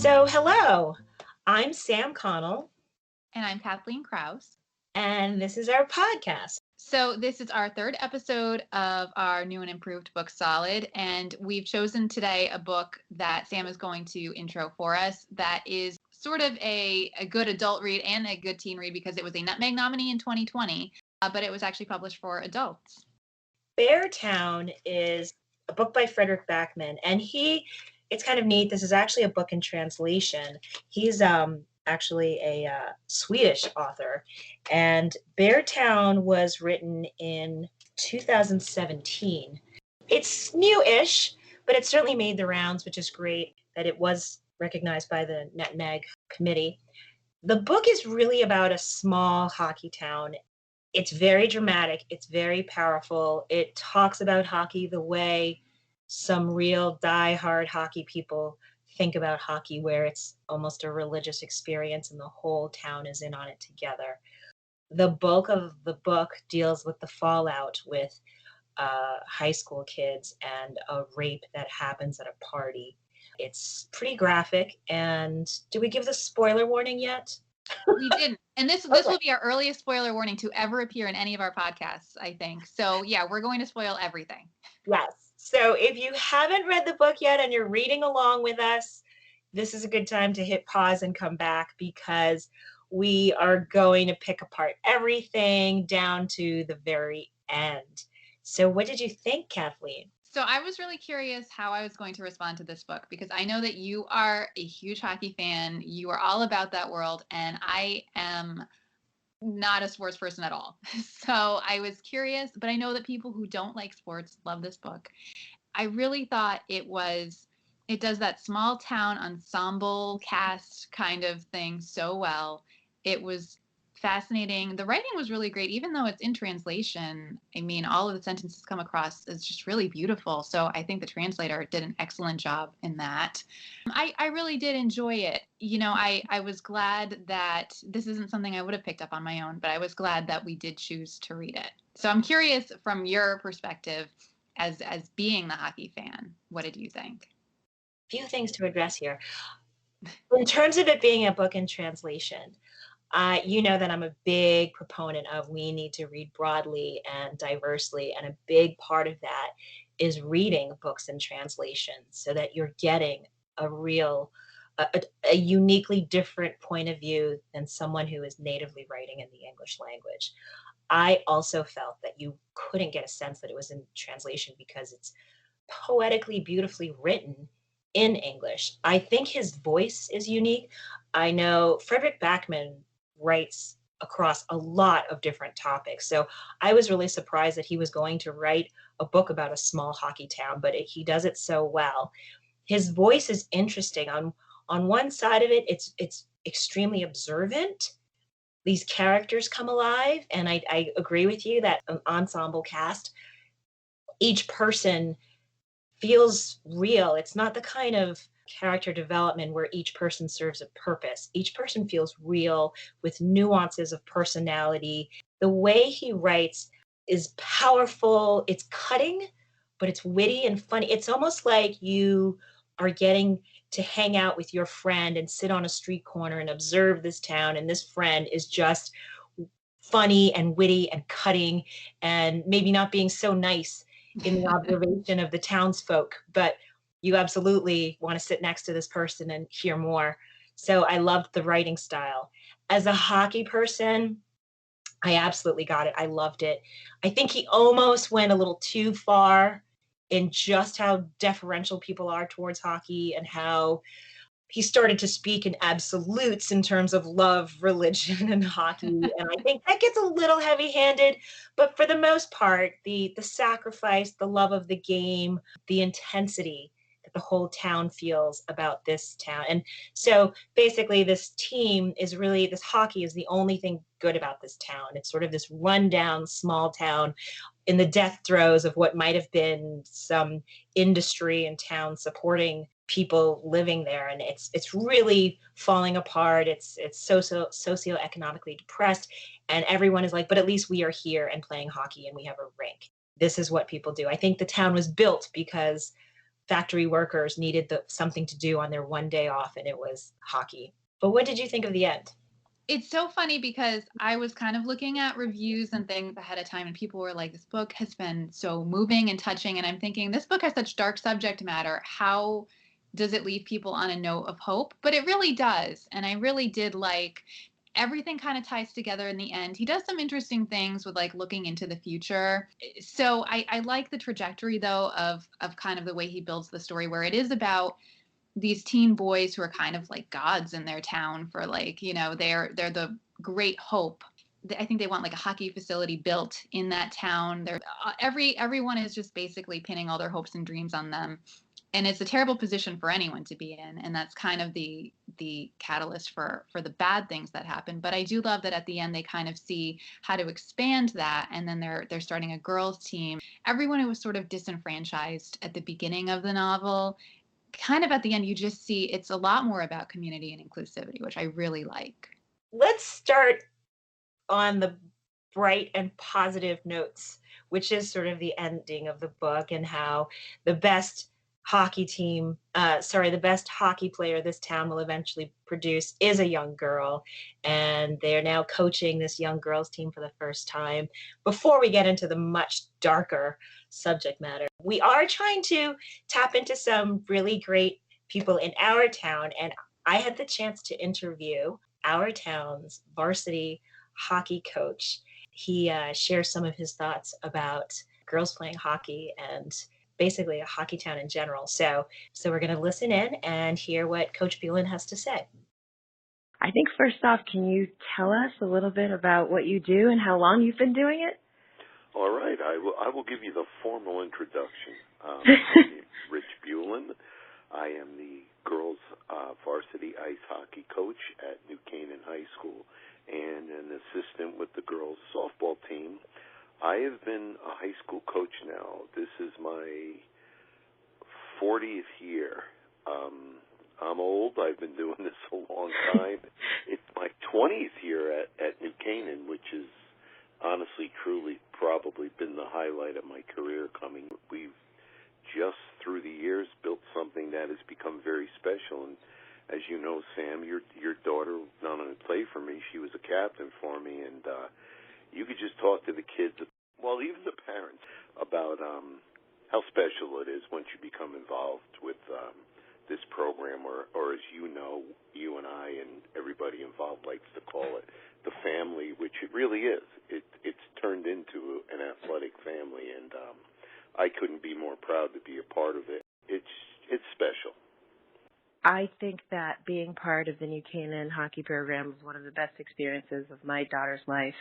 So, hello, I'm Sam Connell, And I'm Kathleen Krause. and this is our podcast. So, this is our third episode of our new and improved book, Solid. And we've chosen today a book that Sam is going to intro for us that is sort of a good adult read and a good teen read because it was a Nutmeg nominee in 2020, but it was actually published for adults. Beartown is a book by Fredrik Backman, and it's kind of neat. This is actually a book in translation. He's actually a Swedish author, and Beartown was written in 2017. It's new-ish, but it certainly made the rounds, which is great that it was recognized by the Nutmeg Committee. The book is really about a small hockey town. It's very dramatic. It's very powerful. It talks about hockey the way some real die-hard hockey people think about hockey, where it's almost a religious experience and the whole town is in on it together. The bulk of the book deals with the fallout with high school kids and a rape that happens at a party. It's pretty graphic. And did we give the spoiler warning yet? We didn't. And this Okay. will be our earliest spoiler warning to ever appear in any of our podcasts, I think. So, yeah, we're going to spoil everything. Yes. So if you haven't read the book yet and you're reading along with us, this is a good time to hit pause and come back because we are going to pick apart everything down to the very end. So what did you think, Kathleen? So I was really curious how I was going to respond to this book because I know that you are a huge hockey fan. You are all about that world, and I am not a sports person at all. So I was curious, but I know that people who don't like sports love this book. I really thought it does that small town ensemble cast kind of thing so well. It was fascinating. The writing was really great, even though it's in translation. I mean, all of the sentences come across as just really beautiful. So I think the translator did an excellent job in that. I really did enjoy it. You know, I was glad that this isn't something I would have picked up on my own, but I was glad that we did choose to read it. So I'm curious from your perspective as being the hockey fan, what did you think? Few things to address here. In terms of it being a book in translation, you know that I'm a big proponent of we need to read broadly and diversely, and a big part of that is reading books in translation so that you're getting a uniquely different point of view than someone who is natively writing in the English language. I also felt that you couldn't get a sense that it was in translation because it's poetically beautifully written in English. I think his voice is unique. I know Fredrik Backman writes across a lot of different topics. So I was really surprised that he was going to write a book about a small hockey town, but he does it so well. His voice is interesting. On one side of it, it's extremely observant. These characters come alive, and I agree with you that an ensemble cast, each person feels real. It's not the kind of character development where each person serves a purpose. Each person feels real with nuances of personality. The way he writes is powerful. It's cutting, but it's witty and funny. It's almost like you are getting to hang out with your friend and sit on a street corner and observe this town. And this friend is just funny and witty and cutting and maybe not being so nice in the observation of the townsfolk, but you absolutely want to sit next to this person and hear more. So I loved the writing style. As a hockey person, I absolutely got it. I loved it. I think he almost went a little too far in just how deferential people are towards hockey and how he started to speak in absolutes in terms of love, religion, and hockey. And I think that gets a little heavy-handed, but for the most part, the sacrifice, the love of the game, the intensity that the whole town feels about this town. And so basically this hockey is the only thing good about this town. It's sort of this rundown small town in the death throes of what might have been some industry in town supporting people living there, and it's really falling apart. It's socioeconomically depressed, and everyone is like, but at least we are here and playing hockey and we have a rink. This is what people do. I think the town was built because factory workers needed something to do on their one day off, and it was hockey. But what did you think of the end? It's so funny because I was kind of looking at reviews and things ahead of time, and people were like, this book has been so moving and touching. And I'm thinking, this book has such dark subject matter. How does it leave people on a note of hope? But it really does. And I really did like everything kind of ties together in the end. He does some interesting things with like looking into the future. So I like the trajectory though of kind of the way he builds the story, where it is about these teen boys who are kind of like gods in their town for like, you know, they're the great hope. I think they want like a hockey facility built in that town. They're everyone is just basically pinning all their hopes and dreams on them. And it's a terrible position for anyone to be in. And that's kind of the catalyst for the bad things that happen. But I do love that at the end they kind of see how to expand that. And then they're starting a girls team. Everyone who was sort of disenfranchised at the beginning of the novel, kind of at the end, you just see it's a lot more about community and inclusivity, which I really like. Let's start on the bright and positive notes, which is sort of the ending of the book, and how the best the best hockey player this town will eventually produce is a young girl, and they're now coaching this young girls team for the first time. Before we get into the much darker subject matter, we are trying to tap into some really great people in our town, and I had the chance to interview our town's varsity hockey coach. He shares some of his thoughts about girls playing hockey and basically a hockey town in general. So we're going to listen in and hear what Coach Buellin has to say. I think first off, can you tell us a little bit about what you do and how long you've been doing it? All right, I will give you the formal introduction. My name is Rich Buellin. I am the girls varsity ice hockey coach at New Canaan High School and an assistant with the girls softball team. I have been a high school coach now. This is my 40th year. I'm old. I've been doing this a long time. It's my 20th year at New Canaan, which is honestly, truly, probably been the highlight of my career coming. We've just through the years built something that has become very special. And as you know, Sam, your daughter not only played for me, she was a captain for me, and you could just talk to the kids, well, even the parents, about how special it is once you become involved with this program, or as you know, you and I and everybody involved likes to call it the family, which it really is. It's turned into an athletic family, and I couldn't be more proud to be a part of it. It's special. I think that being part of the New Canaan hockey program is one of the best experiences of my daughter's life.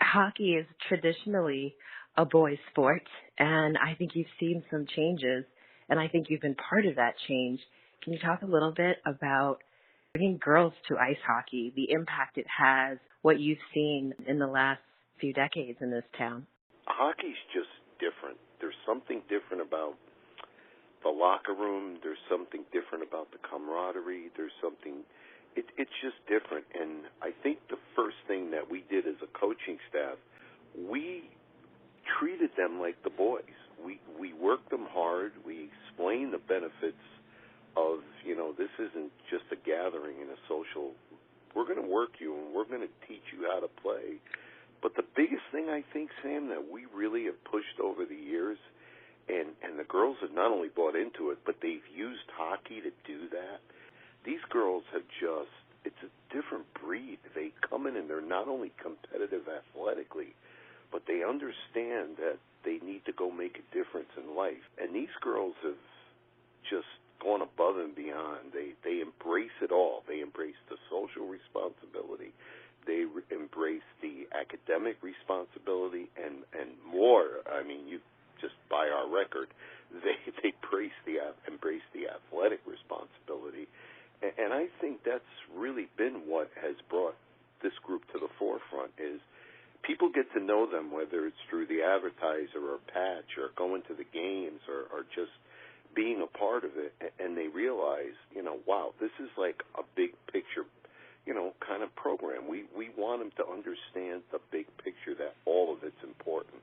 Hockey is traditionally a boys' sport, and I think you've seen some changes, and I think you've been part of that change. Can you talk a little bit about bringing girls to ice hockey, the impact it has, what you've seen in the last few decades in this town? Hockey's just different. There's something different about the locker room. There's something different about the camaraderie. There's something, it's just different. And I think the first thing that we did as a coaching staff, we treated them like the boys. We worked them hard. We explained the benefits of, this isn't just a gathering and a social. We're going to work you and we're going to teach you how to play. But the biggest thing I think, Sam, that we really have pushed over the years, and the girls have not only bought into it, but they've used hockey to do that. These girls have it's a different breed. They come in and they're not only competitive athletically, but they understand that they need to go make a difference in life. And these girls have just gone above and beyond. They embrace it all. They embrace the social responsibility. They embrace the academic responsibility and more. I mean, you just by our record, they embrace the athletic responsibility. And I think that's really been what has brought this group to the forefront is people get to know them, whether it's through the advertiser or patch or going to the games or just being a part of it, and they realize, wow, this is like a big picture, kind of program. We want them to understand the big picture, that all of it's important.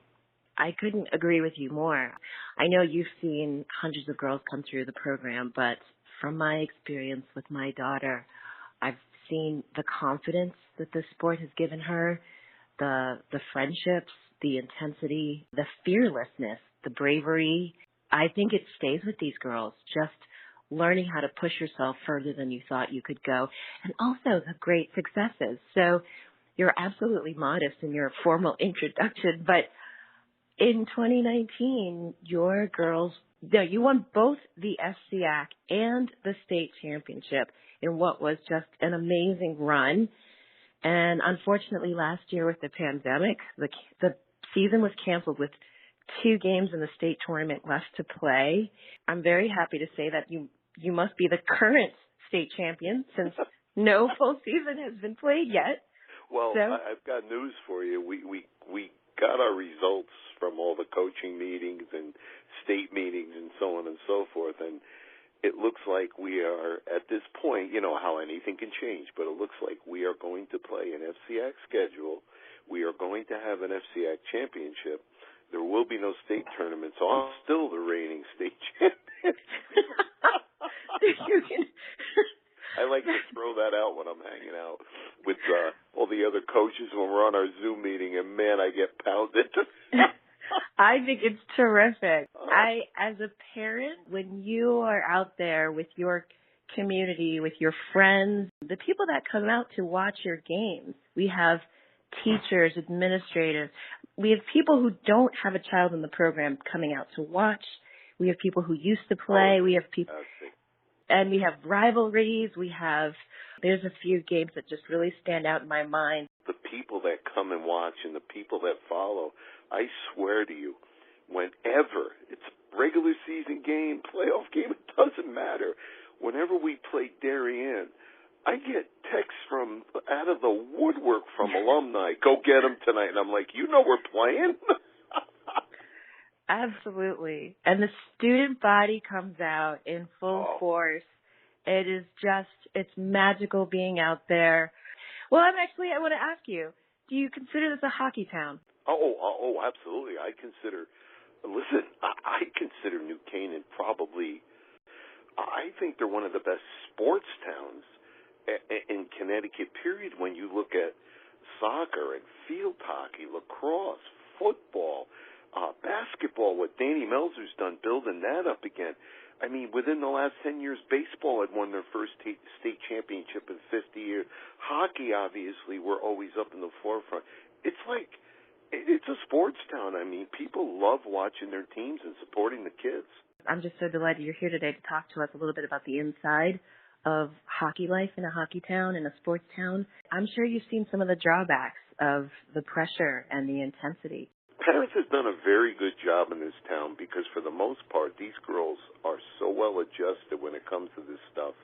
I couldn't agree with you more. I know you've seen hundreds of girls come through the program, but from my experience with my daughter, I've seen the confidence that the sport has given her, the friendships, the intensity, the fearlessness, the bravery. I think it stays with these girls, just learning how to push yourself further than you thought you could go, and also the great successes. So you're absolutely modest in your formal introduction, but in 2019, your girls, you won both the FCAC and the state championship in what was just an amazing run. And unfortunately, last year with the pandemic, the season was canceled with 2 games in the state tournament left to play. I'm very happy to say that you must be the current state champion since no full season has been played yet. Well, So, I've got news for you. We got our results from all the coaching meetings and state meetings and so on and so forth, and it looks like we are, at this point, you know how anything can change, but it looks like we are going to play an FCAC schedule. We are going to have an FCAC championship. There will be no state tournament, so I'm still the reigning state champion. I like to throw that out when I'm hanging out with all the other coaches when we're on our Zoom meeting, and man, I get pounded. I think it's terrific. As a parent, when you are out there with your community, with your friends, the people that come out to watch your games, we have teachers, administrators, we have people who don't have a child in the program coming out to watch. We have people who used to play. We have people, and we have rivalries. There's a few games that just really stand out in my mind. The people that come and watch and the people that follow, I swear to you, whenever it's a regular season game, playoff game, it doesn't matter. Whenever we play Darien, I get texts from out of the woodwork from alumni, go get them tonight. And I'm like, you know we're playing? Absolutely. And the student body comes out in full force. It is it's magical being out there. Well, I want to ask you, do you consider this a hockey town? Oh, absolutely. I consider New Canaan probably, I think they're one of the best sports towns in Connecticut, period, when you look at soccer and field hockey, lacrosse, football, basketball, what Danny Melzer's done, building that up again. I mean, within the last 10 years, baseball had won their first state championship in 50 years. Hockey, obviously, we're always up in the forefront. It's like, it's a sports town. I mean, people love watching their teams and supporting the kids. I'm just so delighted you're here today to talk to us a little bit about the inside of hockey life in a hockey town, in a sports town. I'm sure you've seen some of the drawbacks of the pressure and the intensity. Parents have done a very good job in this town because, for the most part, these girls are so well adjusted when it comes to this stuff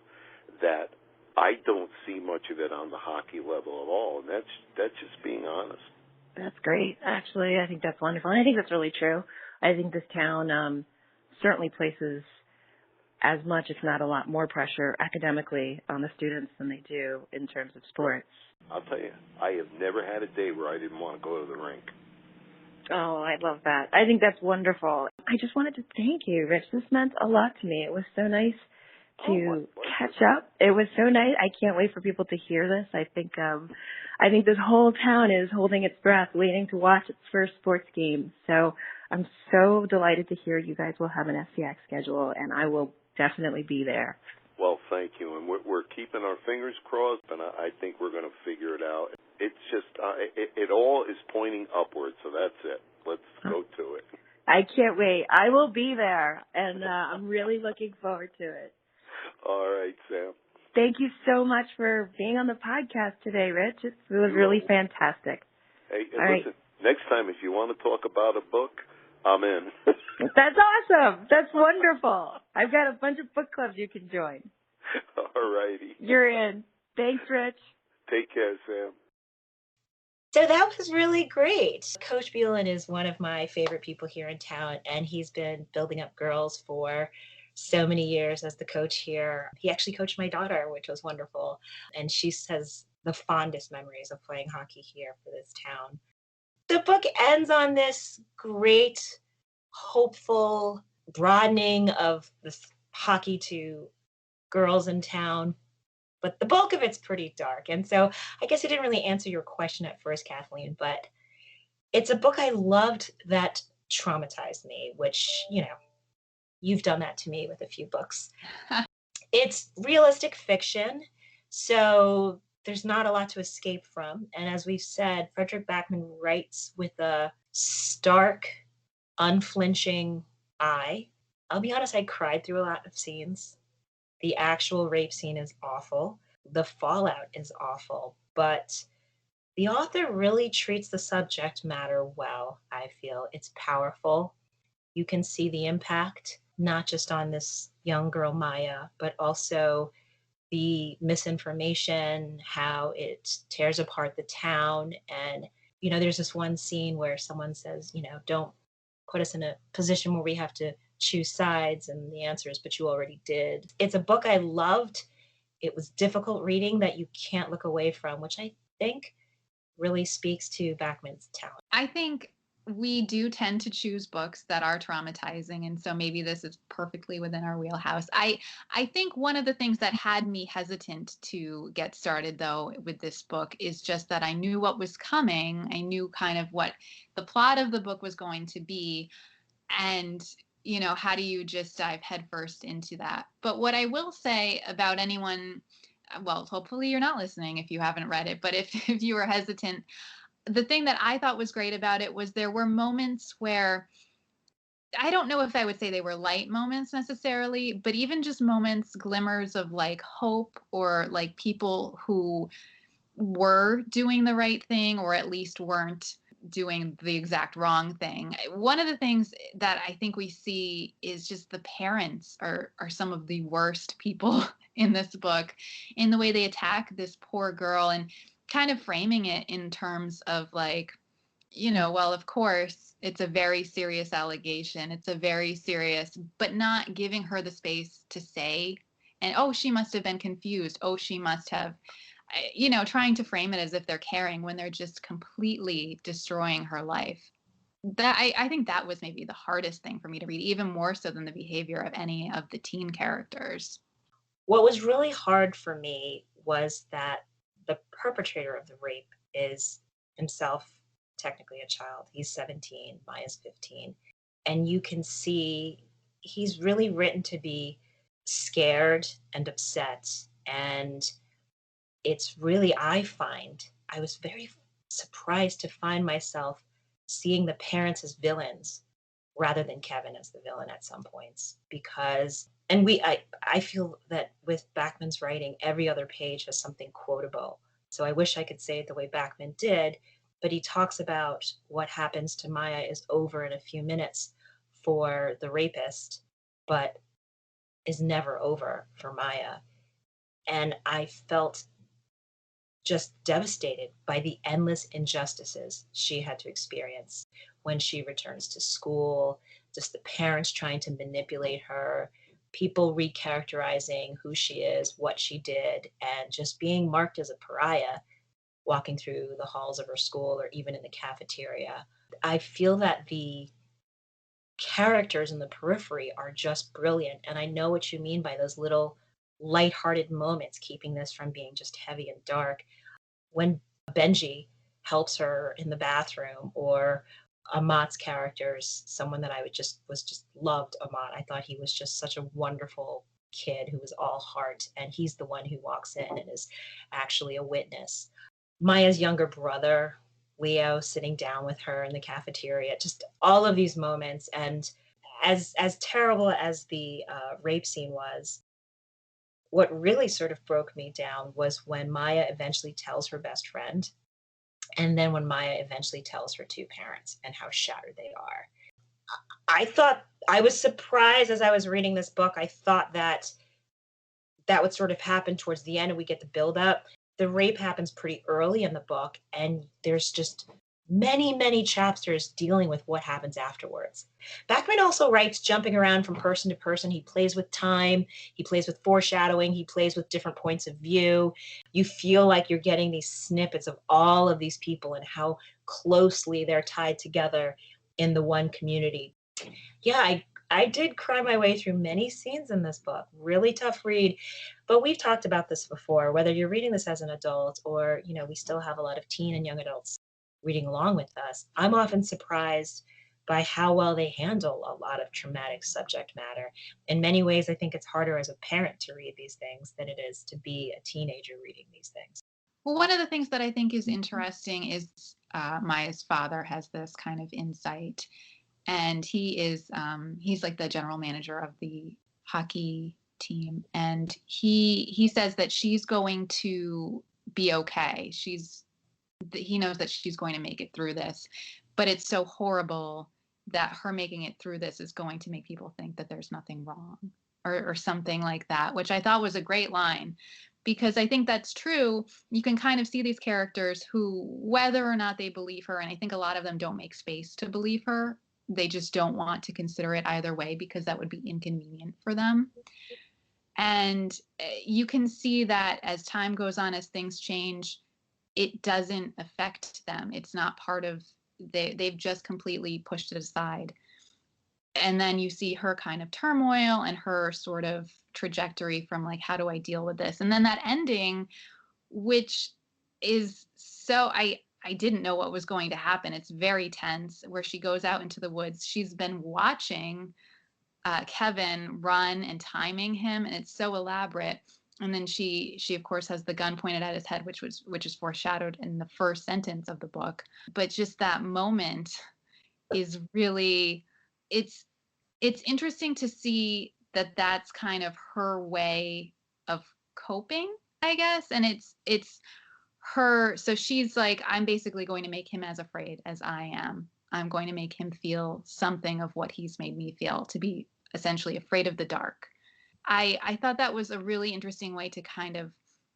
that I don't see much of it on the hockey level at all, and that's just being honest. That's great. Actually, I think that's wonderful. And I think that's really true. I think this town certainly places as much, if not a lot more pressure academically on the students than they do in terms of sports. I'll tell you, I have never had a day where I didn't want to go to the rink. Oh, I love that. I think that's wonderful. I just wanted to thank you, Rich. This meant a lot to me. It was so nice to catch up. It was so nice. I can't wait for people to hear this. I think this whole town is holding its breath, waiting to watch its first sports game. So I'm so delighted to hear you guys will have an FCAC schedule, and I will definitely be there. Well, thank you. And we're keeping our fingers crossed, and I think we're going to figure it out. It's just, it all is pointing upward, so that's it. Let's go to it. I can't wait. I will be there, and I'm really looking forward to it. All right, Sam. Thank you so much for being on the podcast today, Rich. It was really fantastic. Hey, listen, next time if you want to talk about a book, I'm in. That's awesome. That's wonderful. I've got a bunch of book clubs you can join. All righty. You're in. Thanks, Rich. Take care, Sam. So that was really great. Coach Buellin is one of my favorite people here in town, and he's been building up girls for so many years as the coach here. He actually coached my daughter, which was wonderful, and she has the fondest memories of playing hockey here for this town. the book ends on this great, hopeful broadening of this hockey to girls in town, but the bulk of it's pretty dark. And so I guess I didn't really answer your question at first, Kathleen, but it's a book I loved that traumatized me, which, you've done that to me with a few books. It's realistic fiction, so there's not a lot to escape from. And as we've said, Fredrik Backman writes with a stark, unflinching eye. I'll be honest, I cried through a lot of scenes. The actual rape scene is awful. The fallout is awful, but the author really treats the subject matter well, I feel. It's powerful. You can see the impact, not just on this young girl, Maya, but also the misinformation, how it tears apart the town. And, there's this one scene where someone says, don't put us in a position where we have to choose sides. And the answer is, but you already did. It's a book I loved. It was difficult reading that you can't look away from, which I think really speaks to Backman's talent. I think we do tend to choose books that are traumatizing, and so maybe this is perfectly within our wheelhouse. I think one of the things that had me hesitant to get started, though, with this book is just that I knew what was coming. I knew kind of what the plot of the book was going to be, and how do you just dive headfirst into that? But what I will say about anyone, well, hopefully you're not listening if you haven't read it, but if you were hesitant, the thing that I thought was great about it was there were moments where, I don't know if I would say they were light moments necessarily, but even just moments, glimmers of like hope, or like people who were doing the right thing, or at least weren't doing the exact wrong thing. One of the things that I think we see is just the parents are some of the worst people in this book, in the way they attack this poor girl, and kind of framing it in terms of like, well, of course, it's a very serious allegation. It's a very serious, but not giving her the space to say, and, oh, she must have been confused. Oh, she must have, trying to frame it as if they're caring when they're just completely destroying her life. That I think that was maybe the hardest thing for me to read, even more so than the behavior of any of the teen characters. What was really hard for me was that the perpetrator of the rape is himself technically a child. He's 17, Maya's 15. And you can see he's really written to be scared and upset. And it's really, I was very surprised to find myself seeing the parents as villains rather than Kevin as the villain at some points, because I feel that with Backman's writing, every other page has something quotable. So I wish I could say it the way Backman did, but he talks about what happens to Maya is over in a few minutes for the rapist, but is never over for Maya. And I felt just devastated by the endless injustices she had to experience when she returns to school, just the parents trying to manipulate her, people recharacterizing who she is, what she did, and just being marked as a pariah walking through the halls of her school or even in the cafeteria. I feel that the characters in the periphery are just brilliant. And I know what you mean by those little lighthearted moments, keeping this from being just heavy and dark. When Benji helps her in the bathroom, or Amat's characters, someone that I was just loved Amat. I thought he was just such a wonderful kid who was all heart, and he's the one who walks in and is actually a witness. Maya's younger brother, Leo, sitting down with her in the cafeteria, just all of these moments. And as terrible as the rape scene was, what really sort of broke me down was when Maya eventually tells her best friend, and then when Maya eventually tells her two parents, and how shattered they are. I thought, I was surprised as I was reading this book. I thought that would sort of happen towards the end and we get the build up. The rape happens pretty early in the book, and there's just many, many chapters dealing with what happens afterwards. Backman also writes jumping around from person to person. He plays with time, he plays with foreshadowing, he plays with different points of view. You feel like you're getting these snippets of all of these people and how closely they're tied together in the one community. Yeah, I did cry my way through many scenes in this book. Really tough read. But we've talked about this before, whether you're reading this as an adult or, we still have a lot of teen and young adults reading along with us. I'm often surprised by how well they handle a lot of traumatic subject matter. In many ways, I think it's harder as a parent to read these things than it is to be a teenager reading these things. Well, one of the things that I think is interesting is Maya's father has this kind of insight, and he's like the general manager of the hockey team, and he says that she's going to be okay. He knows that she's going to make it through this, but it's so horrible that her making it through this is going to make people think that there's nothing wrong or something like that, which I thought was a great line, because I think that's true. You can kind of see these characters who, whether or not they believe her, and I think a lot of them don't make space to believe her, they just don't want to consider it either way because that would be inconvenient for them. And you can see that as time goes on, as things change, it doesn't affect them. It's not part of, they've just completely pushed it aside. And then you see her kind of turmoil and her sort of trajectory from like, how do I deal with this? And then that ending, which is so, I didn't know what was going to happen. It's very tense, where she goes out into the woods. She's been watching Kevin run and timing him, and it's so elaborate. And then she of course has the gun pointed at his head, which is foreshadowed in the first sentence of the book. But just that moment is really, it's interesting to see that that's kind of her way of coping, I guess. And it's her, so she's like, I'm basically going to make him as afraid as I am. I'm going to make him feel something of what he's made me feel, to be essentially afraid of the dark. I thought that was a really interesting way to kind of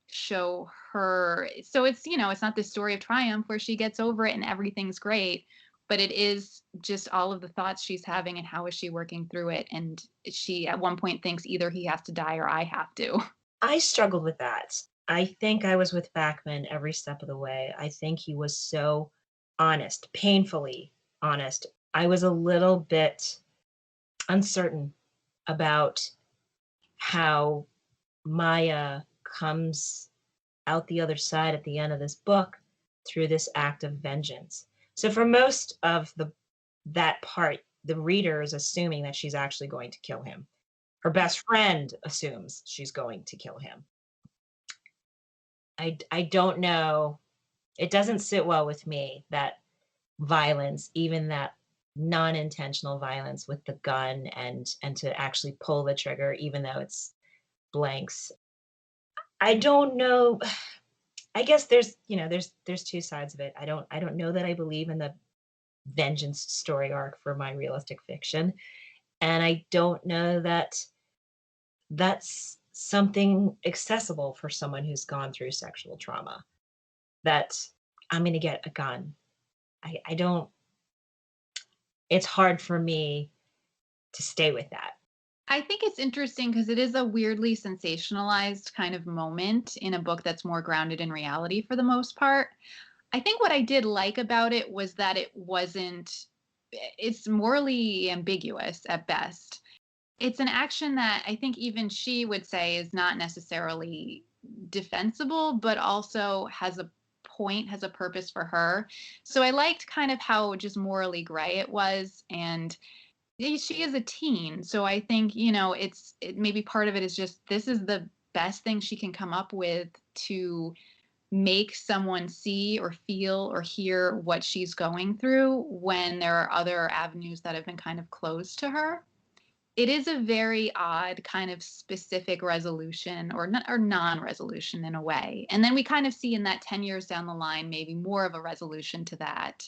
show her. So it's, it's not this story of triumph where she gets over it and everything's great, but it is just all of the thoughts she's having and how is she working through it. And she at one point thinks either he has to die or I have to. I struggled with that. I think I was with Backman every step of the way. I think he was so honest, painfully honest. I was a little bit uncertain about how Maya comes out the other side at the end of this book through this act of vengeance. So for most of that part, the reader is assuming that she's actually going to kill him. Her best friend assumes she's going to kill him. I don't know. It doesn't sit well with me, that violence, even that non-intentional violence with the gun and to actually pull the trigger, even though it's blanks. I don't know. I guess there's two sides of it. I don't know that I believe in the vengeance story arc for my realistic fiction. And I don't know that that's something accessible for someone who's gone through sexual trauma, that I'm going to get a gun. I don't, it's hard for me to stay with that. I think it's interesting because it is a weirdly sensationalized kind of moment in a book that's more grounded in reality for the most part. I think what I did like about it was that it's morally ambiguous at best. It's an action that I think even she would say is not necessarily defensible, but also has a point, has a purpose for her. So I liked kind of how just morally gray it was. And she is a teen. So I think, maybe part of it is just, this is the best thing she can come up with to make someone see or feel or hear what she's going through when there are other avenues that have been kind of closed to her. It is a very odd kind of specific resolution or non-resolution in a way. And then we kind of see in that 10 years down the line, maybe more of a resolution to that,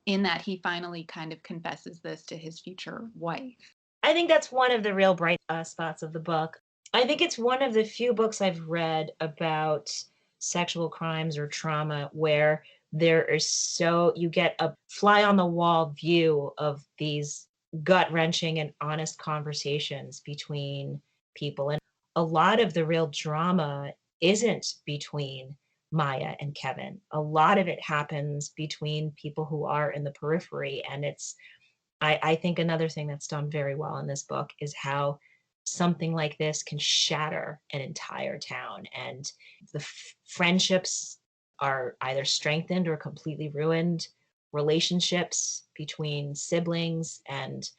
in that he finally kind of confesses this to his future wife. I think that's one of the real bright spots of the book. I think it's one of the few books I've read about sexual crimes or trauma where you get a fly on the wall view of these gut wrenching and honest conversations between people. And a lot of the real drama isn't between Maya and Kevin. A lot of it happens between people who are in the periphery. And I think another thing that's done very well in this book is how something like this can shatter an entire town. And the friendships are either strengthened or completely ruined. Relationships between siblings and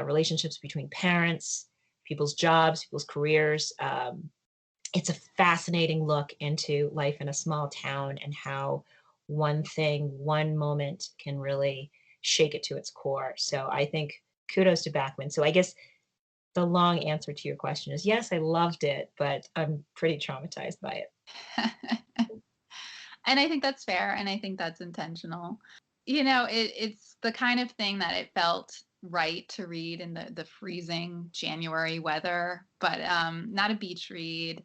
relationships between parents, people's jobs, people's careers. It's a fascinating look into life in a small town and how one thing, one moment can really shake it to its core. So I think kudos to Backman. So I guess the long answer to your question is yes, I loved it, but I'm pretty traumatized by it. And I think that's fair, and I think that's intentional. It's the kind of thing that it felt right to read in the freezing January weather, but not a beach read.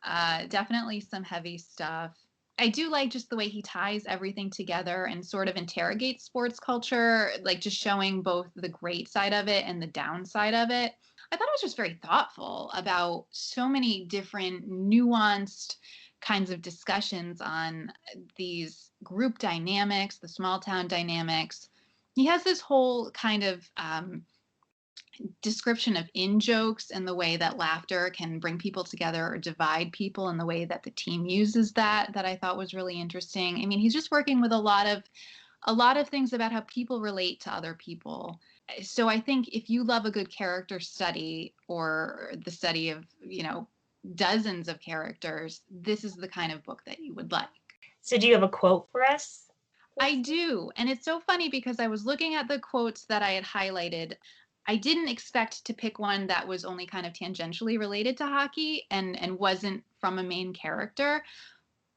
Definitely some heavy stuff. I do like just the way he ties everything together and sort of interrogates sports culture, like just showing both the great side of it and the downside of it. I thought it was just very thoughtful about so many different nuanced kinds of discussions on these group dynamics, the small town dynamics. He has this whole kind of description of in-jokes and the way that laughter can bring people together or divide people, and the way that the team uses that I thought was really interesting. I mean, he's just working with a lot of things about how people relate to other people. So I think if you love a good character study, or the study of, dozens of characters, this is the kind of book that you would like. So do you have a quote for us? I do. And it's so funny because I was looking at the quotes that I had highlighted. I didn't expect to pick one that was only kind of tangentially related to hockey and wasn't from a main character.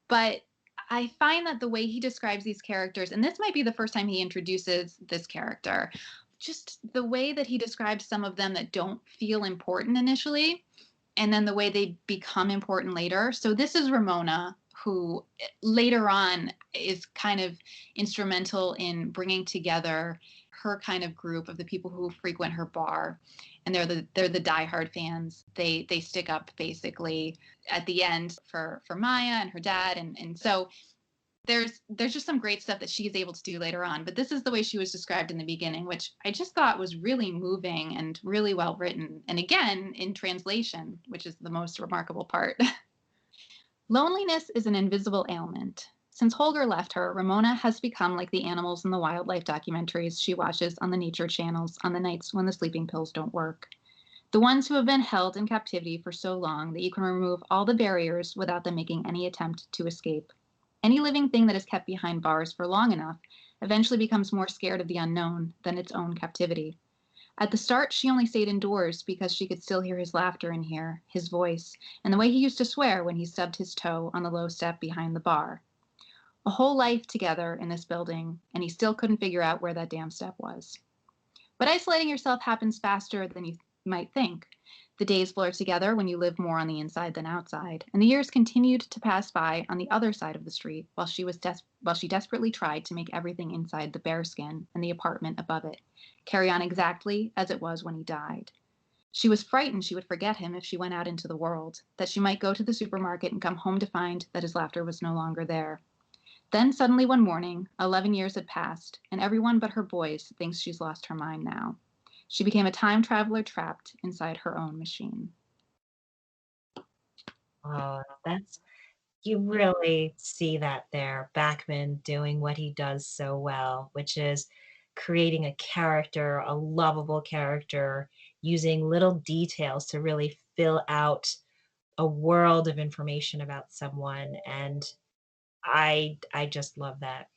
But I find that the way he describes these characters, and this might be the first time he introduces this character, just the way that he describes some of them that don't feel important initially, and then the way they become important later. So this is Ramona, who later on is kind of instrumental in bringing together her kind of group of the people who frequent her bar, and they're the diehard fans. They stick up basically at the end for Maya and her dad, and so there's just some great stuff that she's able to do later on. But this is the way she was described in the beginning, which I just thought was really moving and really well written. And again, in translation, which is the most remarkable part. Loneliness is an invisible ailment. Since Holger left her, Ramona has become like the animals in the wildlife documentaries she watches on the nature channels on the nights when the sleeping pills don't work. The ones who have been held in captivity for so long that you can remove all the barriers without them making any attempt to escape. Any living thing that is kept behind bars for long enough eventually becomes more scared of the unknown than its own captivity. At the start, she only stayed indoors because she could still hear his laughter in here, his voice, and the way he used to swear when he stubbed his toe on the low step behind the bar. A whole life together in this building, and he still couldn't figure out where that damn step was. But isolating yourself happens faster than you might think. The days blur together when you live more on the inside than outside, and the years continued to pass by on the other side of the street while she desperately tried to make everything inside the bearskin and the apartment above it carry on exactly as it was when he died. She was frightened she would forget him if she went out into the world, that she might go to the supermarket and come home to find that his laughter was no longer there. Then suddenly one morning, 11 years had passed, and everyone but her boys thinks she's lost her mind now. She became a time traveler trapped inside her own machine. Oh, you really see that there. Backman doing what he does so well, which is creating a character, a lovable character, using little details to really fill out a world of information about someone. And I just love that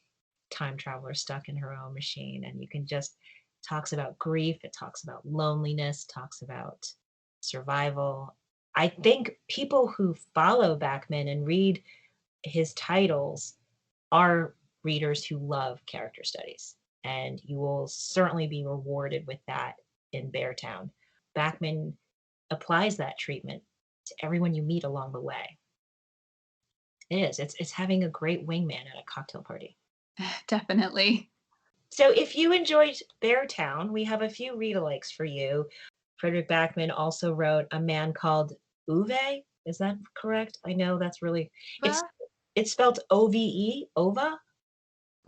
time traveler stuck in her own machine. And you can just talks about grief, it talks about loneliness, talks about survival. I think people who follow Backman and read his titles are readers who love character studies, and you will certainly be rewarded with that in Beartown. Backman applies that treatment to everyone you meet along the way. It is. It's having a great wingman at a cocktail party. Definitely. So if you enjoyed Beartown, we have a few read-alikes for you. Fredrik Backman also wrote A Man Called Uwe. Is that correct? I know that's really it's Uva? it's spelled O-V-E, Ova.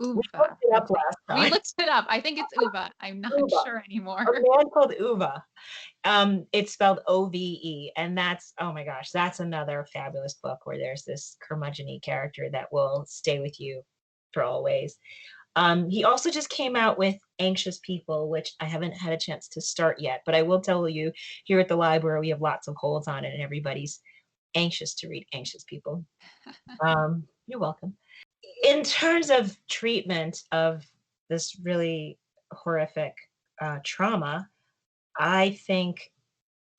We looked Uva. it up Okay. last We time. looked it up. I think it's Uva. I'm not Uva. sure A anymore. Man Called Uva. It's spelled O-V-E, and that's, oh my gosh, that's another fabulous book where there's this curmudgeon-y character that will stay with you for always. He also just came out with Anxious People, which I haven't had a chance to start yet, but I will tell you, here at the library, we have lots of holds on it, and everybody's anxious to read Anxious People. You're welcome. In terms of treatment of this really horrific trauma, I think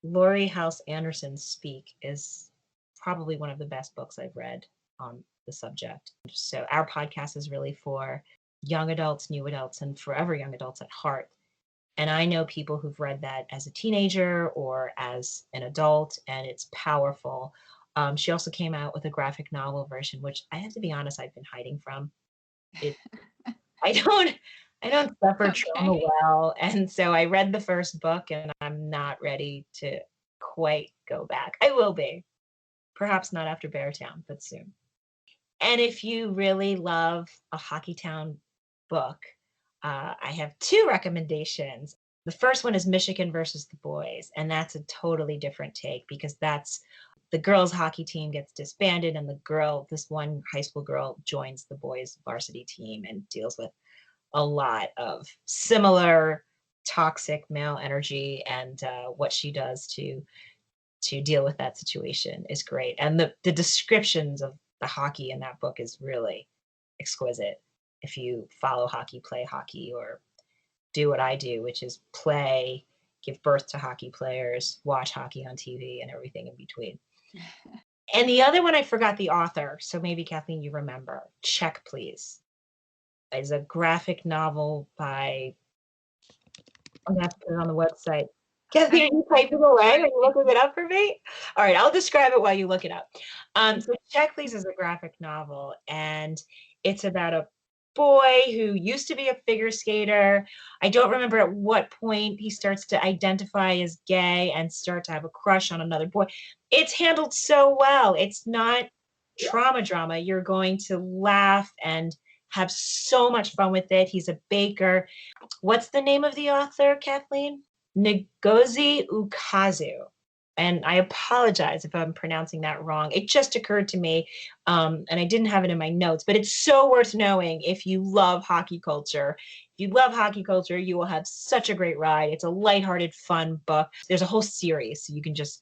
Laurie House Anderson's Speak is probably one of the best books I've read on the subject. So our podcast is really for young adults, new adults, and forever young adults at heart. And I know people who've read that as a teenager or as an adult, and it's powerful. She also came out with a graphic novel version, which I have to be honest, I've been hiding from. It, I don't, I don't suffer trauma Okay. well, and so I read the first book, and I'm not ready to quite go back. I will be, perhaps not after Beartown, but soon. And if you really love a Hockeytown book, I have two recommendations. The first one is Michigan versus the Boys, and that's a totally different take because that's the girls' hockey team gets disbanded, and this one high school girl, joins the boys' varsity team and deals with a lot of similar toxic male energy, and what she does to deal with that situation is great. And the descriptions of the hockey in that book is really exquisite. If you follow hockey, play hockey, or do what I do, which is play, give birth to hockey players, watch hockey on TV, and everything in between. And the other one, I forgot the author, so maybe Kathleen, you remember. Check, Please. Is a graphic novel by, I'm gonna have to put it on the website. Kathleen, are you typing away? Are you looking it up for me? All right, I'll describe it while you look it up. So Check, Please is a graphic novel, and it's about a boy who used to be a figure skater. I don't remember at what point he starts to identify as gay and start to have a crush on another boy. It's handled so well. It's not trauma drama. You're going to laugh and have so much fun with it. He's a baker. What's the name of the author, Kathleen? Ngozi Ukazu. And I apologize if I'm pronouncing that wrong. It just occurred to me, and I didn't have it in my notes, but it's so worth knowing if you love hockey culture. If you love hockey culture, you will have such a great ride. It's a lighthearted, fun book. There's a whole series, so you can just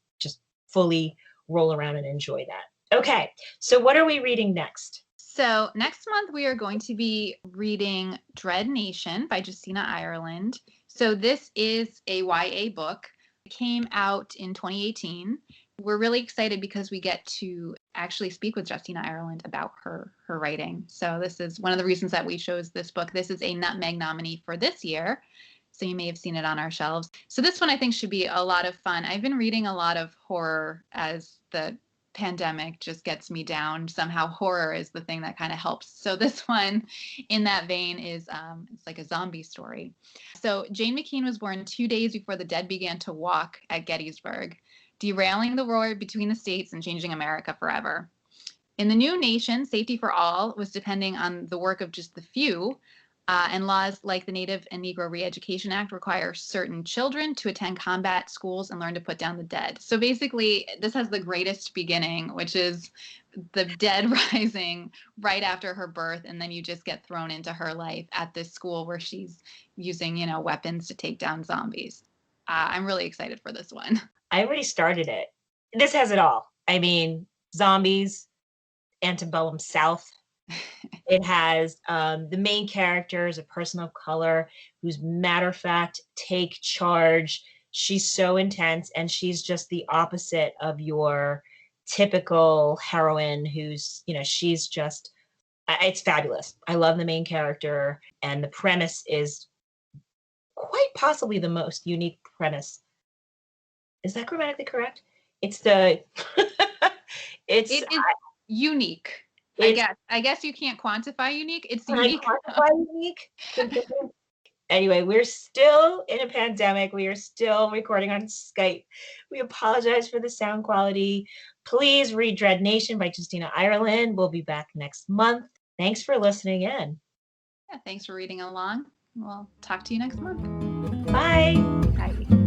fully roll around and enjoy that. Okay, so what are we reading next? So next month we are going to be reading Dread Nation by Justina Ireland. So this is a YA book. It came out in 2018. We're really excited because we get to actually speak with Justina Ireland about her writing. So this is one of the reasons that we chose this book. This is a Nutmeg nominee for this year. So you may have seen it on our shelves. So this one I think should be a lot of fun. I've been reading a lot of horror as the pandemic just gets me down. Somehow horror is the thing that kind of helps. So this one in that vein is it's like a zombie story. So Jane McKean was born 2 days before the dead began to walk at Gettysburg, derailing the war between the states and changing America forever. In the new nation, safety for all was depending on the work of just the few. And laws like the Native and Negro Re-Education Act require certain children to attend combat schools and learn to put down the dead. So basically, this has the greatest beginning, which is the dead rising right after her birth, and then you just get thrown into her life at this school where she's using, weapons to take down zombies. I'm really excited for this one. I already started it. This has it all. I mean, zombies, antebellum South. It has the main character is a person of color who's matter of fact, take charge. She's so intense, and she's just the opposite of your typical heroine who's, she's just, it's fabulous. I love the main character, and the premise is quite possibly the most unique premise. Is that grammatically correct? It's the, It is unique. I guess you can't quantify unique. It's Can I unique. quantify unique? Anyway, we're still in a pandemic. We are still recording on Skype. We apologize for the sound quality. Please read Dread Nation by Justina Ireland. We'll be back next month. Thanks for listening in. Yeah, thanks for reading along. We'll talk to you next month. Bye. Bye.